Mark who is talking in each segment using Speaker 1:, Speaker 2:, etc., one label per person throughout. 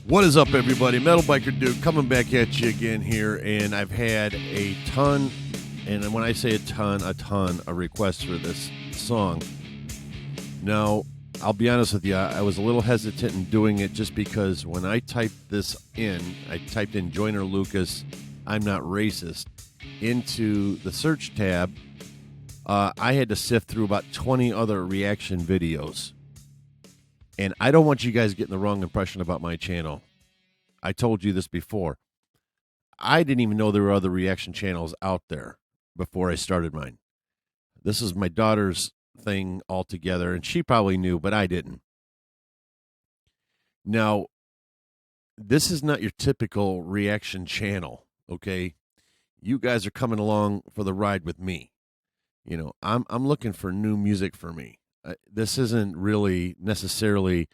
Speaker 1: What is up, everybody? Metal Biker Dude coming back at you again here, and I've had a ton, and when I say a ton of requests for this song. Now, I'll be honest with you, I was a little hesitant in doing it just because when I typed this in, I typed in Joyner Lucas, I'm Not Racist, into the search tab. I had to sift through about 20 other reaction videos. And I don't want you guys getting the wrong impression about my channel. I told you this before. I didn't even know there were other reaction channels out there before I started mine. This is my daughter's thing altogether, and she probably knew, but I didn't. Now, this is not your typical reaction channel, okay? You guys are coming along for the ride with me. You know, I'm looking for new music for me. This isn't really necessarily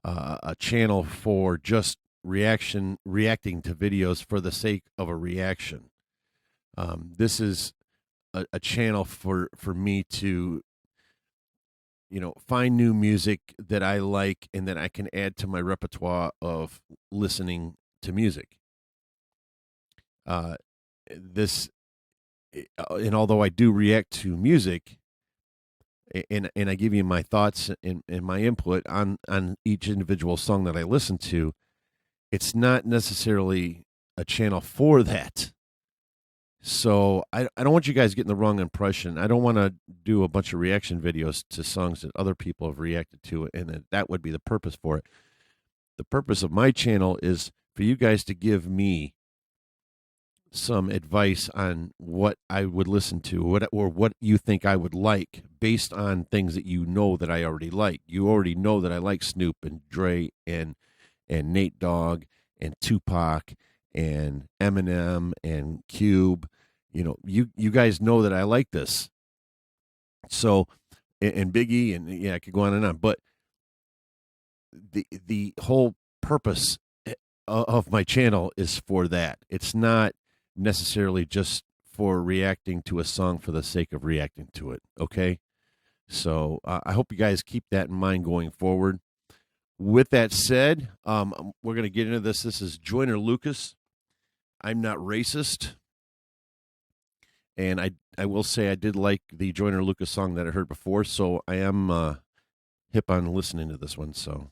Speaker 1: a channel for just reacting to videos for the sake of a reaction. This is a channel for me to, you know, find new music that I like and that I can add to my repertoire of listening to music. And although I do react to music, and I give you my thoughts and my input on each individual song that I listen to, it's not necessarily a channel for that. So I don't want you guys getting the wrong impression. I don't want to do a bunch of reaction videos to songs that other people have reacted to, and that would be the purpose for it. The purpose of my channel is for you guys to give me some advice on what I would listen to, or what you think I would like based on things that you know that I already like. You already know that I like Snoop and Dre and Nate Dogg and Tupac and Eminem and Cube. You know, you guys know that I like this. So, and Biggie, and yeah, I could go on and on. But the whole purpose of my channel is for that. It's not necessarily just for reacting to a song for the sake of reacting to it, okay? So I hope you guys keep that in mind going forward. With that said, we're going to get into this. This is Joyner Lucas, I'm Not Racist. And I will say I did like the Joyner Lucas song that I heard before, so I am hip on listening to this one. So,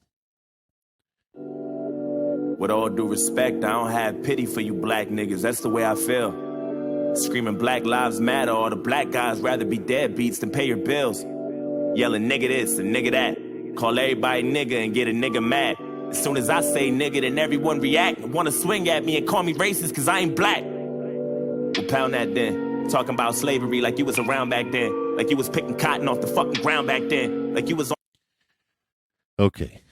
Speaker 2: with all due respect, I don't have pity for you black niggas. That's the way I feel. Screaming Black Lives Matter, all the black guys rather be deadbeats than pay your bills. Yelling nigga this and nigga that. Call everybody nigga and get a nigga mad. As soon as I say nigga, then everyone react and wanna swing at me and call me racist cause I ain't black. Well, pound that then. Talking about slavery like you was around back then. Like you was picking cotton off the fucking ground back then. Like you was on.
Speaker 1: Okay.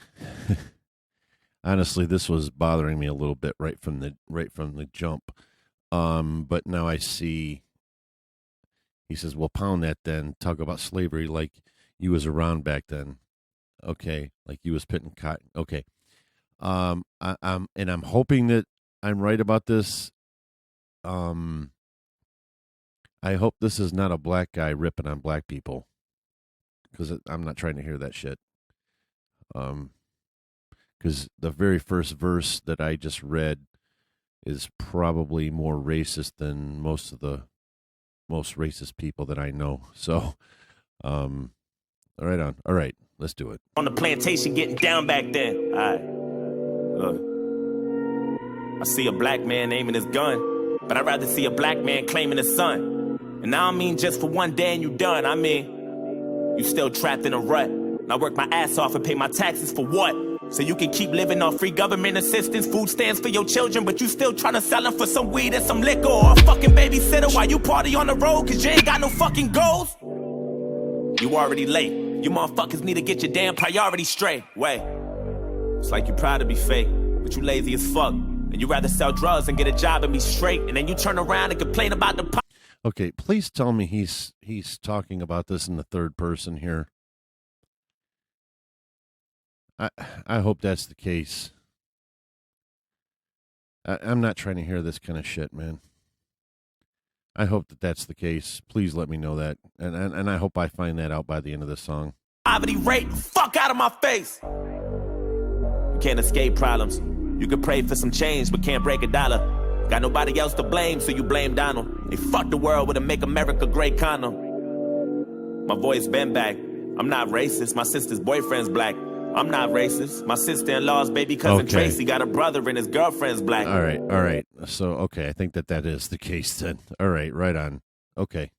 Speaker 1: Honestly, this was bothering me a little bit right from the jump. But now I see. He says, "Well, pound that then. Talk about slavery like you was around back then." Okay, like you was picking cotton. Okay. I'm hoping that I'm right about this. I hope this is not a black guy ripping on black people, because I'm not trying to hear that shit. Because the very first verse that I just read is probably more racist than most of the most racist people that I know. So, all right, let's do it.
Speaker 2: On the plantation getting down back then. All right, look. I see a black man aiming his gun, but I'd rather see a black man claiming his son. And I don't mean just for one day and you done. I mean, you still trapped in a rut. And I work my ass off and pay my taxes for what? So you can keep living on free government assistance, food stamps for your children, but you still trying to sell them for some weed and some liquor or a fucking babysitter while you party on the road cause you ain't got no fucking goals? You already late. You motherfuckers need to get your damn priorities straight. Wait. It's like you proud to be fake, but you lazy as fuck. And you rather sell drugs and get a job and be straight, and then you turn around and complain about the...
Speaker 1: Okay, please tell me he's talking about this in the third person here. I hope that's the case. I'm not trying to hear this kind of shit, man. I hope that that's the case. Please let me know that. And I hope I find that out by the end of this song.
Speaker 2: Poverty rate, fuck out of my face. You can't escape problems. You could pray for some change, but can't break a dollar. Got nobody else to blame, so you blame Donald. They fucked the world with a Make America Great condom. My voice been back. I'm not racist. My sister's boyfriend's black. I'm not racist. My sister-in-law's baby cousin Tracy got a brother and his girlfriend's black.
Speaker 1: All right. So, okay, I think that is the case then. All right, right on. Okay,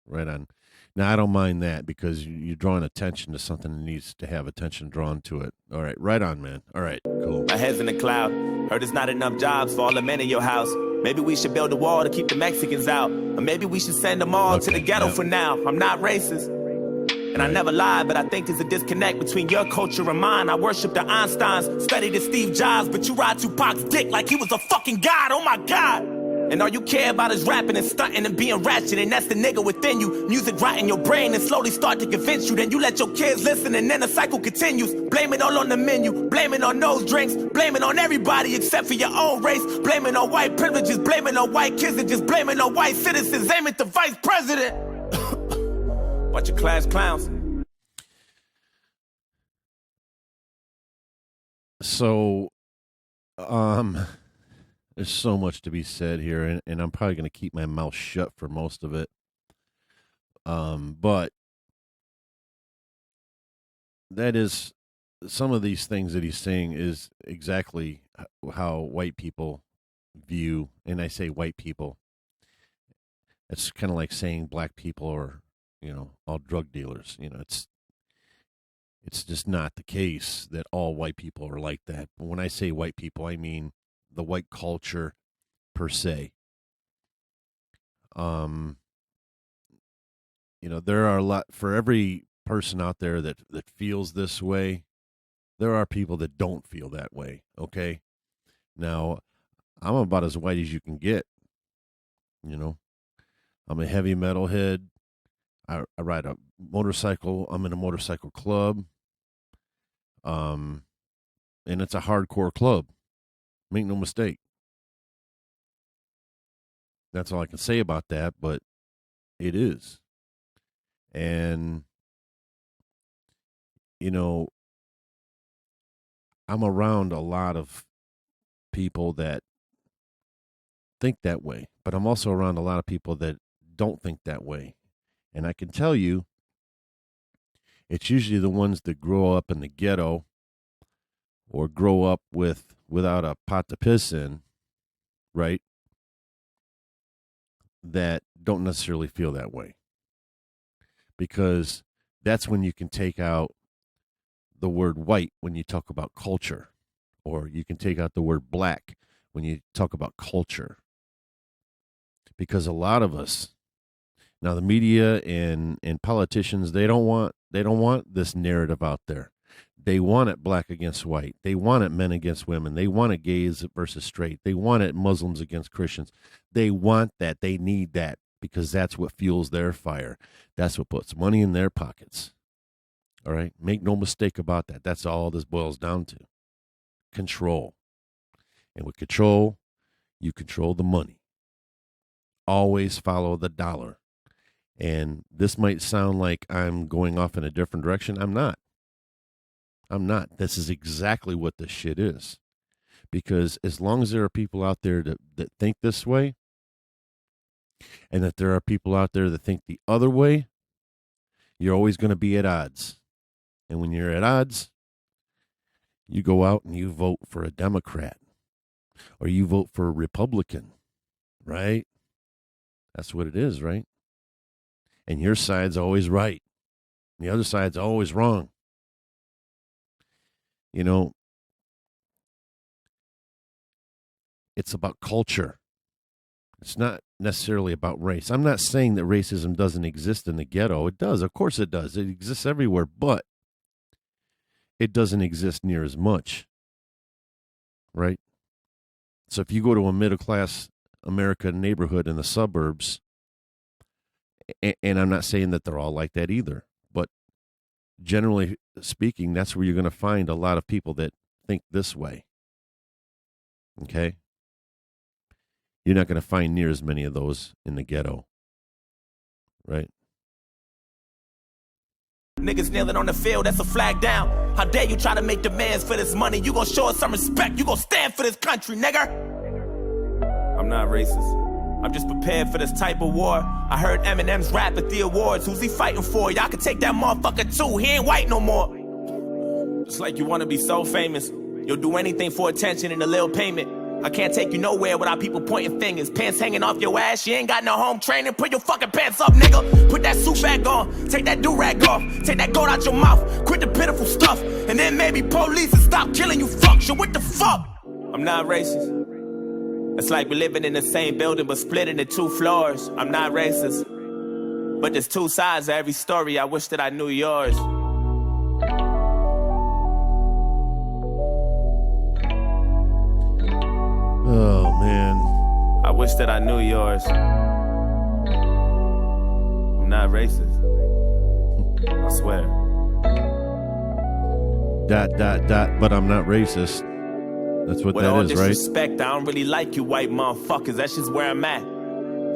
Speaker 1: right on. Now, I don't mind that because you're drawing attention to something that needs to have attention drawn to it. All right, right on, man. All right, cool.
Speaker 2: My head's in the cloud. Heard there's not enough jobs for all the men in your house. Maybe we should build a wall to keep the Mexicans out. Or maybe we should send them all to the ghetto for now. I'm not racist. And I never lie, but I think there's a disconnect between your culture and mine. I worship the Einsteins, studied the Steve Jobs, but you ride Tupac's dick like he was a fucking god. Oh my God. And all you care about is rapping and stunting and being ratchet, and that's the nigga within you. Music rot in your brain and slowly start to convince you. Then you let your kids listen and then the cycle continues. Blame it all on the menu, blame it on those drinks, blame it on everybody except for your own race. Blame it on white privileges, blame it on white kids, and just blame it on white citizens. Aim at the vice president. Bunch of class clowns.
Speaker 1: So, there's so much to be said here, and I'm probably going to keep my mouth shut for most of it. But that is, some of these things that he's saying is exactly how white people view, and I say white people. It's kind of like saying black people or, all drug dealers. It's just not the case that all white people are like that. But when I say white people, I mean the white culture per se. There are a lot, for every person out there that feels this way, there are people that don't feel that way. Okay. Now, I'm about as white as you can get. I'm a heavy metal head. I ride a motorcycle. I'm in a motorcycle club. And it's a hardcore club. Make no mistake. That's all I can say about that, but it is. And, I'm around a lot of people that think that way, but I'm also around a lot of people that don't think that way. And I can tell you, it's usually the ones that grow up in the ghetto or grow up without a pot to piss in, right? That don't necessarily feel that way. Because that's when you can take out the word white when you talk about culture, or you can take out the word black when you talk about culture. Because a lot of us, now the media and politicians, they don't want this narrative out there. They want it black against white. They want it men against women. They want it gays versus straight. They want it Muslims against Christians. They want that. They need that because that's what fuels their fire. That's what puts money in their pockets. All right? Make no mistake about that. That's all this boils down to. Control. And with control, you control the money. Always follow the dollar. And this might sound like I'm going off in a different direction. I'm not. This is exactly what this shit is. Because as long as there are people out there that think this way, and that there are people out there that think the other way, you're always going to be at odds. And when you're at odds, you go out and you vote for a Democrat. Or you vote for a Republican. Right? That's what it is, right? And your side's always right. And the other side's always wrong. It's about culture. It's not necessarily about race. I'm not saying that racism doesn't exist in the ghetto. It does. Of course it does. It exists everywhere, but it doesn't exist near as much. Right? So if you go to a middle-class American neighborhood in the suburbs, and I'm not saying that they're all like that either, but generally speaking, that's where you're going to find a lot of people that think this way. Okay? You're not going to find near as many of those in the ghetto. Right?
Speaker 2: Niggas kneeling on the field, that's a flag down. How dare you try to make demands for this money? You gon' show us some respect, you gon' stand for this country, nigga. I'm not racist. I'm just prepared for this type of war. I heard Eminem's rap at the awards. Who's he fighting for? Y'all can take that motherfucker too. He ain't white no more. Just like you wanna be so famous, you'll do anything for attention and a little payment. I can't take you nowhere without people pointing fingers. Pants hanging off your ass, you ain't got no home training. Put your fucking pants up, nigga. Put that suit back on, take that do-rag off. Take that gold out your mouth, quit the pitiful stuff. And then maybe police will stop killing you fucks. So what the fuck? I'm not racist. It's like we're living in the same building but split into 2 floors. I'm not racist. But there's 2 sides to every story. I wish that I knew yours.
Speaker 1: Oh, man.
Speaker 2: I wish that I knew yours. I'm not racist. I swear. ...
Speaker 1: but I'm not racist. That's what
Speaker 2: With
Speaker 1: that
Speaker 2: all
Speaker 1: is, right?
Speaker 2: disrespect, I don't really like you white motherfuckers. That's just where I'm at.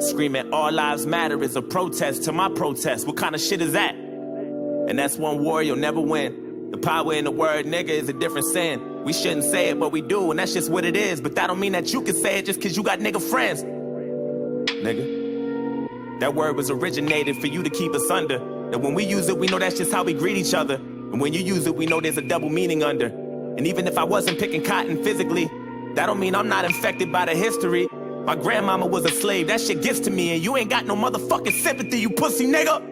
Speaker 2: Screaming all lives matter is a protest to my protest. What kind of shit is that? And that's one war you'll never win. The power in the word nigga is a different sin. We shouldn't say it, but we do, and that's just what it is. But that don't mean that you can say it just cause you got nigga friends. Nigga. That word was originated for you to keep us under. That when we use it, we know that's just how we greet each other. And when you use it, we know there's a double meaning under. And even if I wasn't picking cotton physically, that don't mean I'm not infected by the history. My grandmama was a slave, that shit gets to me, and you ain't got no motherfucking sympathy, you pussy nigga.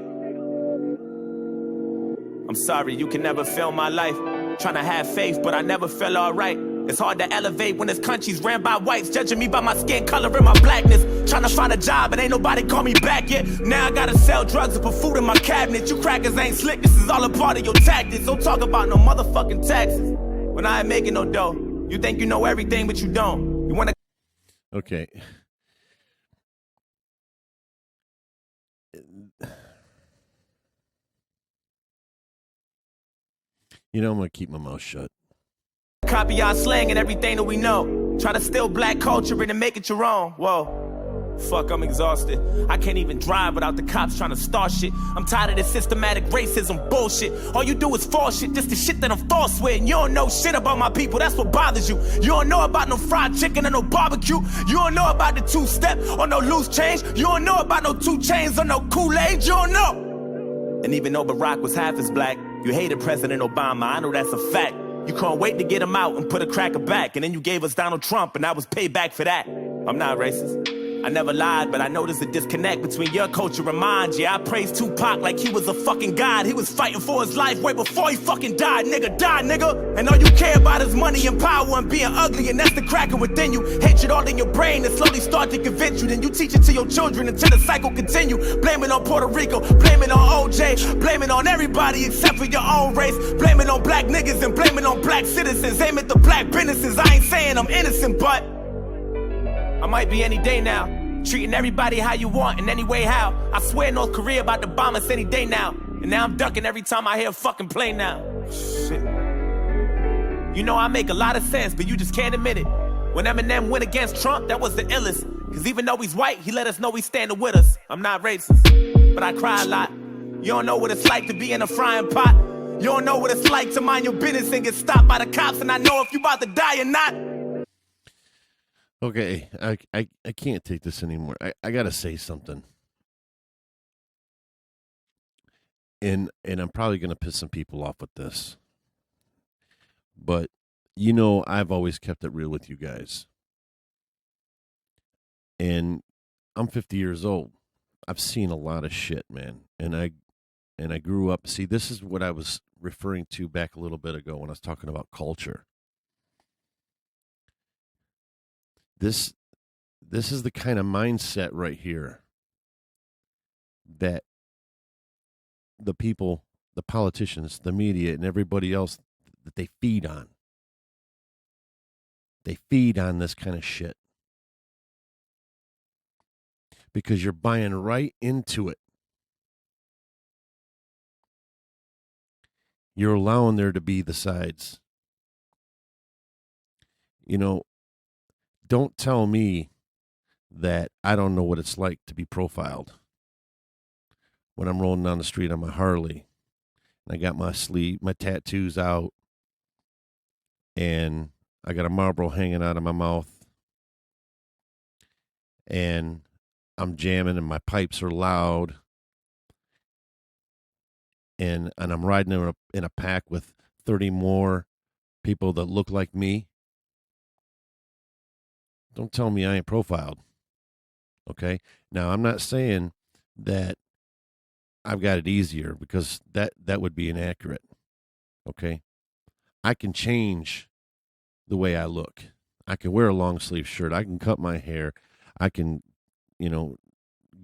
Speaker 2: I'm sorry, you can never feel my life. Tryna have faith, but I never feel alright. It's hard to elevate when this country's ran by whites, judging me by my skin color and my blackness. Tryna find a job, and ain't nobody call me back yet. Now I gotta sell drugs and put food in my cabinet. You crackers ain't slick, this is all a part of your tactics. Don't talk about no motherfucking taxes when I ain't making no dough. You think you know everything, but you don't. You wanna...
Speaker 1: Okay. You know, I'm going to keep my mouth shut.
Speaker 2: Copy our slang and everything that we know. Try to steal black culture and make it your own. Whoa. Fuck, I'm exhausted. I can't even drive without the cops trying to start shit. I'm tired of this systematic racism bullshit. All you do is false shit, just the shit that I'm false with. And you don't know shit about my people, that's what bothers you. You don't know about no fried chicken or no barbecue. You don't know about the 2-step or no loose change. You don't know about no 2 chains or no Kool-Aid. You don't know. And even though Barack was half as black, you hated President Obama, I know that's a fact. You couldn't wait to get him out and put a cracker back. And then you gave us Donald Trump, and that was payback for that. I'm not racist. I never lied, but I know there's a disconnect between your culture and mine. Yeah, I praised Tupac like he was a fucking god. He was fighting for his life way before he fucking died. Nigga, die, nigga. And all you care about is money and power and being ugly, and that's the cracker within you. Hatred all in your brain and slowly start to convince you. Then you teach it to your children until the cycle continue. Blame it on Puerto Rico, blame it on OJ, blame it on everybody except for your own race. Blame it on black niggas and blame it on black citizens. Aim at the black businesses. I ain't saying I'm innocent, but I might be any day now. Treating everybody how you want in any way how. I swear North Korea about to bomb us any day now. And now I'm ducking every time I hear a fucking plane now. Shit. You know I make a lot of sense, but you just can't admit it. When Eminem went against Trump, that was the illest. Cause even though he's white, he let us know he's standing with us. I'm not racist, but I cry a lot. You don't know what it's like to be in a frying pot. You don't know what it's like to mind your business and get stopped by the cops. And I know if you about to die or not.
Speaker 1: Okay, I can't take this anymore. I got to say something. And I'm probably going to piss some people off with this. But, you know, I've always kept it real with you guys. And I'm 50 years old. I've seen a lot of shit, man. And I grew up. See, this is what I was referring to back a little bit ago when I was talking about culture. This is the kind of mindset right here that the people, the politicians, the media, and everybody else that they feed on. They feed on this kind of shit. Because you're buying right into it. You're allowing there to be the sides. You know, don't tell me that I don't know what it's like to be profiled when I'm rolling down the street on my Harley. I got my tattoos out, and I got a Marlboro hanging out of my mouth, and I'm jamming, and my pipes are loud, and I'm riding in a pack with 30 more people that look like me. Don't tell me I ain't profiled. Okay? Now, I'm not saying that I've got it easier, because that would be inaccurate. Okay? I can change the way I look. I can wear a long sleeve shirt. I can cut my hair. I can, you know,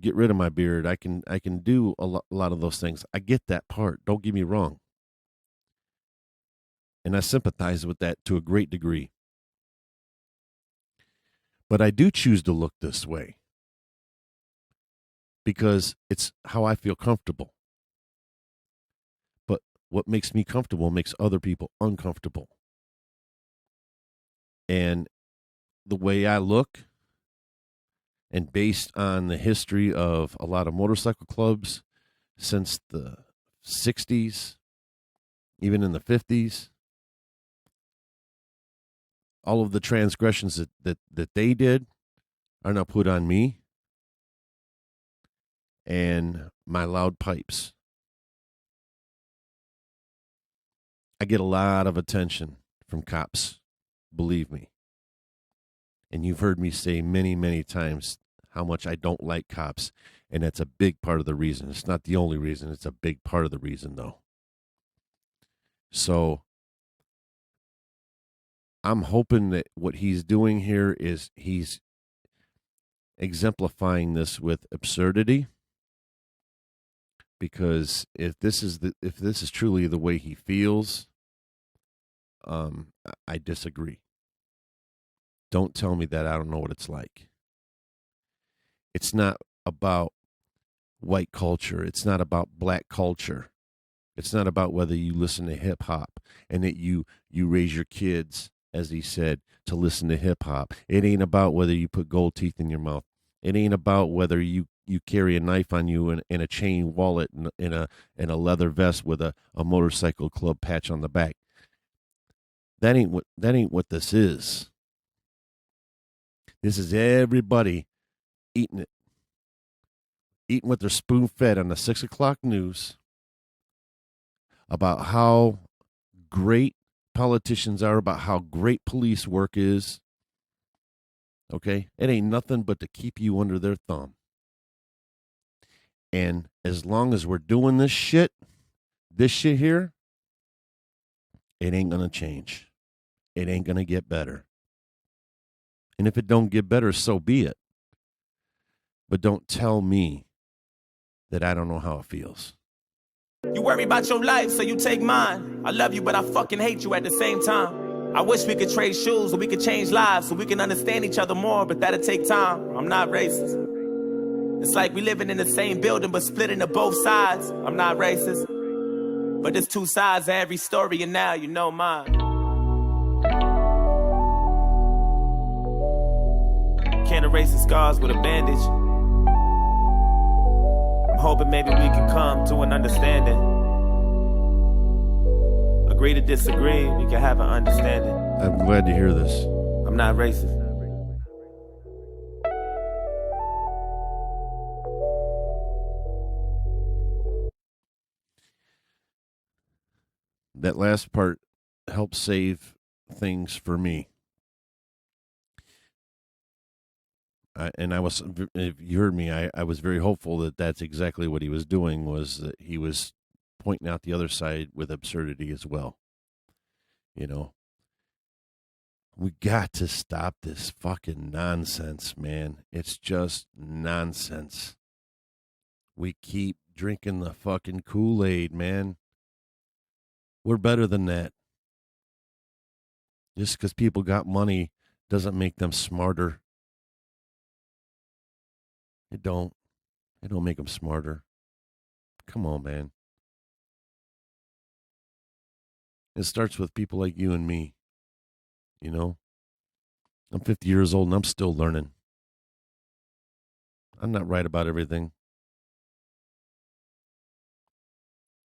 Speaker 1: get rid of my beard. I can do a lot of those things. I get that part. Don't get me wrong. And I sympathize with that to a great degree. But I do choose to look this way because it's how I feel comfortable. But what makes me comfortable makes other people uncomfortable. And the way I look, and based on the history of a lot of motorcycle clubs since the 60s, even in the 50s, all of the transgressions that they did are now put on me and my loud pipes. I get a lot of attention from cops, believe me. And you've heard me say many, many times how much I don't like cops. And that's a big part of the reason. It's not the only reason. It's a big part of the reason, though. So I'm hoping that what he's doing here is he's exemplifying this with absurdity. Because if this is truly the way he feels, I disagree. Don't tell me that I don't know what it's like. It's not about white culture. It's not about black culture. It's not about whether you listen to hip hop and that you raise your kids, as he said, to listen to hip hop. It ain't about whether you put gold teeth in your mouth. It ain't about whether you carry a knife on you in a chain wallet and in a leather vest with a motorcycle club patch on the back. That ain't what this is. This is everybody eating what they're spoon fed on the 6 o'clock news about how great politicians are, about how great police work is. Okay? It ain't nothing but to keep you under their thumb. And as long as we're doing this shit here, it ain't going to change. It ain't going to get better. And if it don't get better, so be it. But don't tell me that I don't know how it feels.
Speaker 2: You worry about your life, so you take mine. I love you, but I fucking hate you at the same time. I wish we could trade shoes, or we could change lives, so we can understand each other more, but that'll take time. I'm not racist. It's like we living in the same building, but split into both sides. I'm not racist. But there's two sides to every story, and now you know mine. Can't erase the scars with a bandage. I'm hoping maybe we can come to an understanding. Agree to disagree, we can have an understanding.
Speaker 1: I'm glad to hear this.
Speaker 2: I'm not racist.
Speaker 1: That last part helped save things for me. If you heard me, I was very hopeful that that's exactly what he was doing, was that he was pointing out the other side with absurdity as well. You know, we got to stop this fucking nonsense, man. It's just nonsense. We keep drinking the fucking Kool-Aid, man. We're better than that. Just because people got money doesn't make them smarter. It don't make them smarter. Come on, man. It starts with people like you and me. You know, I'm 50 years old and I'm still learning. I'm not right about everything.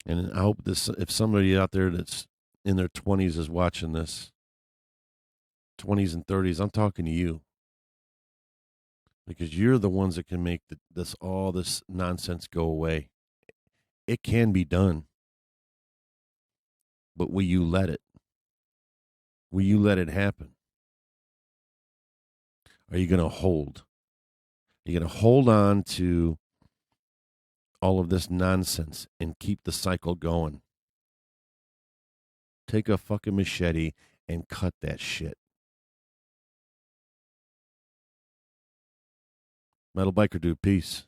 Speaker 1: And I hope this, if somebody out there that's in their 20s is watching this, 20s and 30s, I'm talking to you because you're the ones that can make all this nonsense go away. It can be done, but will you let it? Will you let it happen? Are you going to hold? Are you going to hold on to all of this nonsense and keep the cycle going? Take a fucking machete and cut that shit. Metal Biker Dude, peace.